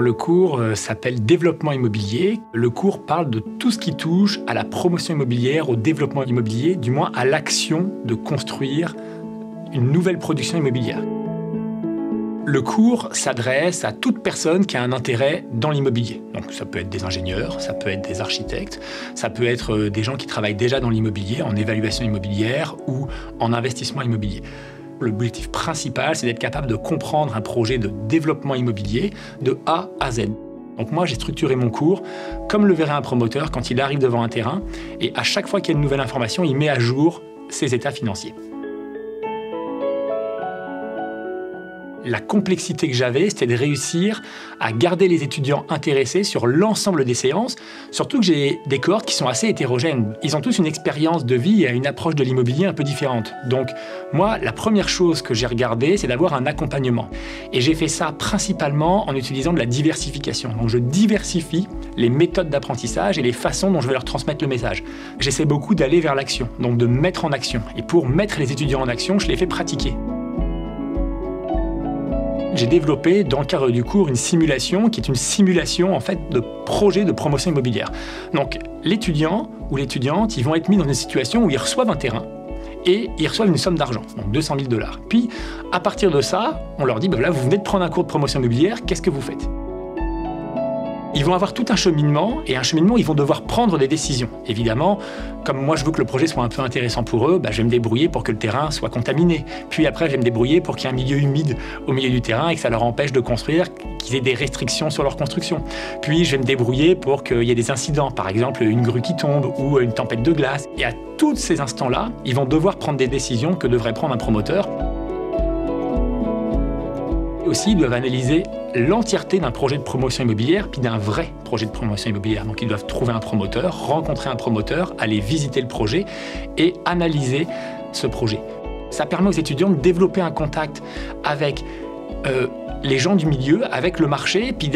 le cours s'appelle Développement immobilier. Le cours parle de tout ce qui touche à la promotion immobilière, au développement immobilier, du moins à l'action de construire une nouvelle production immobilière. Le cours s'adresse à toute personne qui a un intérêt dans l'immobilier. Donc ça peut être des ingénieurs, ça peut être des architectes, ça peut être des gens qui travaillent déjà dans l'immobilier, en évaluation immobilière ou en investissement immobilier. L'objectif principal, c'est d'être capable de comprendre un projet de développement immobilier de A à Z. Donc moi, j'ai structuré mon cours comme le verrait un promoteur quand il arrive devant un terrain, et à chaque fois qu'il y a une nouvelle information, il met à jour ses états financiers. La complexité que j'avais, c'était de réussir à garder les étudiants intéressés sur l'ensemble des séances, surtout que j'ai des cohortes qui sont assez hétérogènes. Ils ont tous une expérience de vie et une approche de l'immobilier un peu différente. Donc moi, la première chose que j'ai regardée, c'est d'avoir un accompagnement. Et j'ai fait ça principalement en utilisant de la diversification. Donc je diversifie les méthodes d'apprentissage et les façons dont je vais leur transmettre le message. J'essaie beaucoup d'aller vers l'action, donc de mettre en action. Et pour mettre les étudiants en action, je les fais pratiquer. J'ai développé, dans le cadre du cours, une simulation qui est une simulation en fait de projet de promotion immobilière. Donc l'étudiant ou l'étudiante, ils vont être mis dans une situation où ils reçoivent un terrain et ils reçoivent une somme d'argent, donc 200 000 $. Puis à partir de ça, on leur dit, ben voilà, vous venez de prendre un cours de promotion immobilière, qu'est-ce que vous faites ? Ils vont avoir tout un cheminement, et un cheminement, ils vont devoir prendre des décisions. Évidemment, comme moi je veux que le projet soit un peu intéressant pour eux, je vais me débrouiller pour que le terrain soit contaminé. Puis après, je vais me débrouiller pour qu'il y ait un milieu humide au milieu du terrain et que ça leur empêche de construire, qu'ils aient des restrictions sur leur construction. Puis je vais me débrouiller pour qu'il y ait des incidents, par exemple une grue qui tombe ou une tempête de glace. Et à tous ces instants-là, ils vont devoir prendre des décisions que devrait prendre un promoteur. Aussi, ils doivent analyser l'entièreté d'un projet de promotion immobilière, puis d'un vrai projet de promotion immobilière. Donc ils doivent trouver un promoteur, rencontrer un promoteur, aller visiter le projet et analyser ce projet. Ça permet aux étudiants de développer un contact avec les gens du milieu, avec le marché, puis de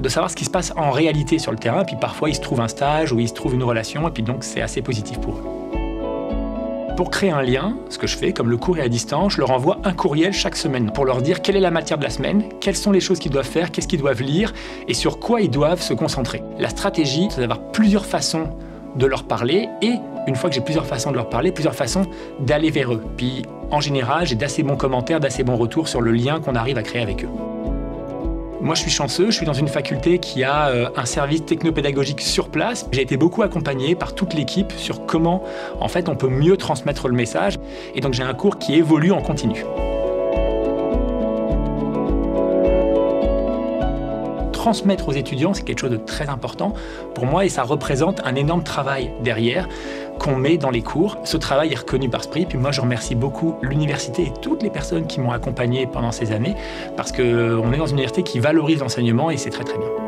savoir ce qui se passe en réalité sur le terrain. Puis parfois, il se trouve un stage ou il se trouve une relation, et puis donc c'est assez positif pour eux. Pour créer un lien, ce que je fais, comme le cours est à distance, je leur envoie un courriel chaque semaine pour leur dire quelle est la matière de la semaine, quelles sont les choses qu'ils doivent faire, qu'est-ce qu'ils doivent lire et sur quoi ils doivent se concentrer. La stratégie, c'est d'avoir plusieurs façons de leur parler et, une fois que j'ai plusieurs façons de leur parler, plusieurs façons d'aller vers eux. Puis, en général, j'ai d'assez bons commentaires, d'assez bons retours sur le lien qu'on arrive à créer avec eux. Moi, je suis chanceux, je suis dans une faculté qui a un service technopédagogique sur place. J'ai été beaucoup accompagné par toute l'équipe sur comment, en fait, on peut mieux transmettre le message. Et donc, j'ai un cours qui évolue en continu. Transmettre aux étudiants, c'est quelque chose de très important pour moi et ça représente un énorme travail derrière qu'on met dans les cours. Ce travail est reconnu par SPRI, puis moi je remercie beaucoup l'université et toutes les personnes qui m'ont accompagné pendant ces années parce qu'on est dans une université qui valorise l'enseignement et c'est très très bien.